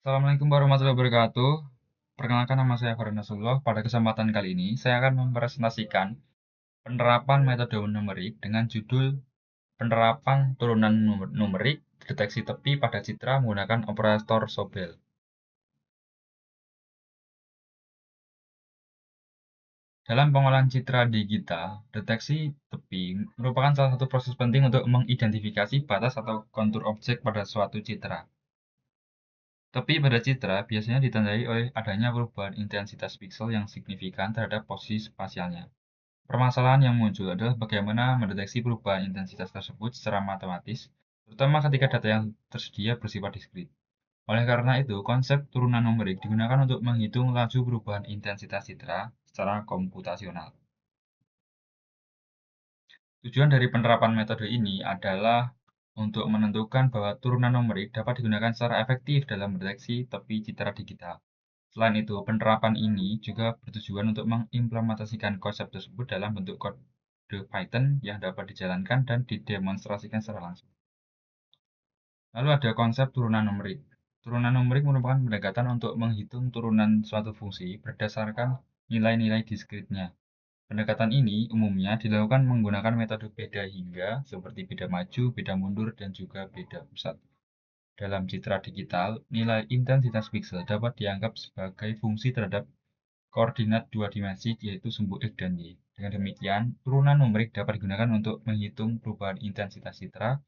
Assalamualaikum warahmatullahi wabarakatuh. Perkenalkan nama saya Farhan Nasrullah. Pada kesempatan kali ini, saya akan mempresentasikan penerapan metode numerik dengan judul penerapan turunan numerik deteksi tepi pada citra menggunakan operator Sobel. Dalam pengolahan citra digital, deteksi tepi merupakan salah satu proses penting untuk mengidentifikasi batas atau kontur objek pada suatu citra. Tepi pada citra biasanya ditandai oleh adanya perubahan intensitas piksel yang signifikan terhadap posisi spasialnya. Permasalahan yang muncul adalah bagaimana mendeteksi perubahan intensitas tersebut secara matematis, terutama ketika data yang tersedia bersifat diskrit. Oleh karena itu, konsep turunan numerik digunakan untuk menghitung laju perubahan intensitas citra secara komputasional. Tujuan dari penerapan metode ini adalah untuk menentukan bahwa turunan numerik dapat digunakan secara efektif dalam mendeteksi tepi citra digital. Selain itu, penerapan ini juga bertujuan untuk mengimplementasikan konsep tersebut dalam bentuk kode Python yang dapat dijalankan dan didemonstrasikan secara langsung. Lalu ada konsep turunan numerik. Turunan numerik merupakan pendekatan untuk menghitung turunan suatu fungsi berdasarkan nilai-nilai diskritnya. Pendekatan ini umumnya dilakukan menggunakan metode beda hingga seperti beda maju, beda mundur, dan juga beda pusat. Dalam citra digital, nilai intensitas piksel dapat dianggap sebagai fungsi terhadap koordinat dua dimensi yaitu sumbu X dan Y. Dengan demikian, turunan numerik dapat digunakan untuk menghitung perubahan intensitas citra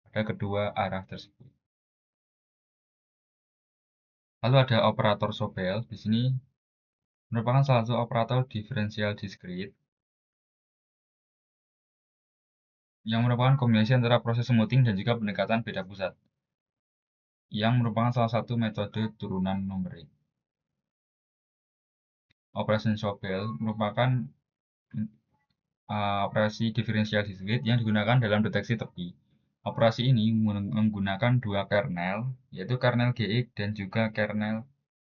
pada kedua arah tersebut. Lalu ada operator Sobel. Di sini merupakan salah satu operator diferensial diskrit yang merupakan kombinasi antara proses smoothing dan juga pendekatan beda pusat, yang merupakan salah satu metode turunan numerik. Operasi Sobel merupakan operasi diferensial diskrit yang digunakan dalam deteksi tepi. Operasi ini menggunakan dua kernel, yaitu kernel GX dan juga kernel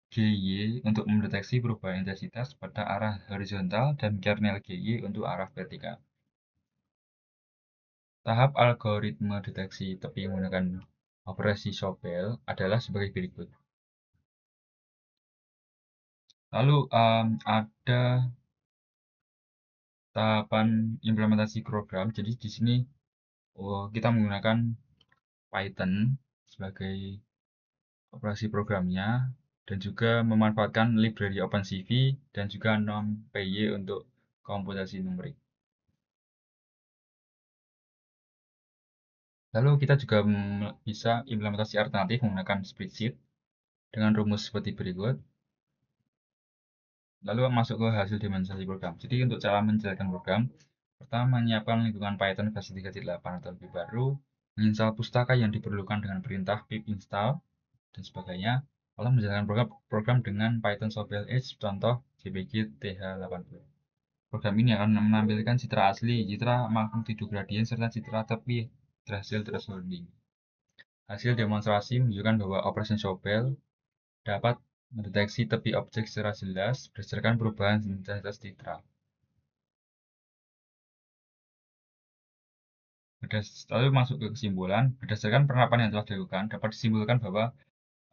GY untuk mendeteksi perubahan intensitas pada arah horizontal dan kernel GY untuk arah vertikal. Tahap algoritme deteksi tepi menggunakan operasi Sobel adalah sebagai berikut. Lalu ada tahapan implementasi program. Jadi di sini kita menggunakan Python sebagai operasi programnya dan juga memanfaatkan library OpenCV dan juga NumPy untuk komputasi numerik. Lalu kita juga bisa implementasi alternatif menggunakan spreadsheet dengan rumus seperti berikut. Lalu masuk ke hasil demonstrasi program. Jadi untuk cara menjalankan program, pertama menyiapkan lingkungan Python versi 3.8 atau lebih baru, menginstal pustaka yang diperlukan dengan perintah pip install, dan sebagainya. Lalu menjalankan program dengan Python Sobel Edge, contoh JPG TH80. Program ini akan menampilkan citra asli, citra magnitudo gradien, serta citra tepi hasil thresholding. Hasil demonstrasi menunjukkan bahwa operasi Sobel dapat mendeteksi tepi objek secara jelas berdasarkan perubahan intensitas citra. Lalu masuk ke kesimpulan, berdasarkan penerapan yang telah dilakukan, dapat disimpulkan bahwa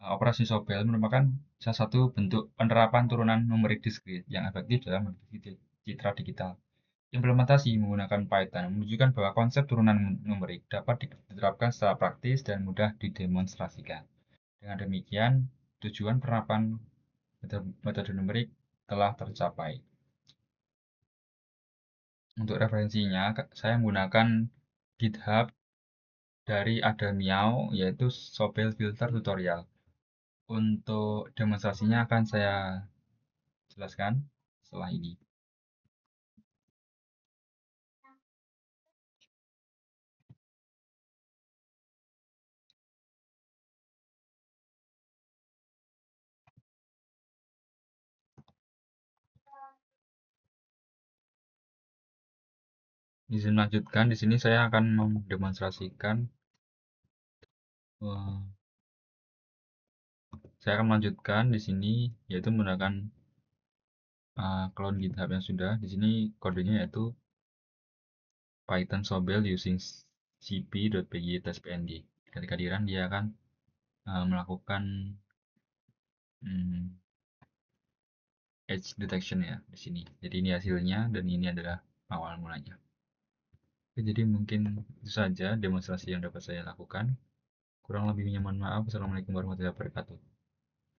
operasi Sobel merupakan salah satu bentuk penerapan turunan numerik diskrit yang efektif dalam mendeteksi citra digital. Implementasi menggunakan Python menunjukkan bahwa konsep turunan numerik dapat diterapkan secara praktis dan mudah didemonstrasikan. Dengan demikian, tujuan penerapan metode numerik telah tercapai. Untuk referensinya, saya menggunakan GitHub dari Adamiao, yaitu Sobel Filter Tutorial. Untuk demonstrasinya akan saya jelaskan setelah ini. Izin melanjutkan, di sini saya akan mendemonstrasikan saya akan melanjutkan di sini yaitu menggunakan clone GitHub yang sudah. Di sini kodenya yaitu Python Sobel using cp.py test png. Ketika di run dia akan melakukan hmm, edge detection ya di sini. Jadi ini hasilnya dan ini adalah awal mulanya. Oke, jadi mungkin itu saja demonstrasi yang dapat saya lakukan. Kurang lebihnya mohon maaf. Assalamualaikum warahmatullahi wabarakatuh.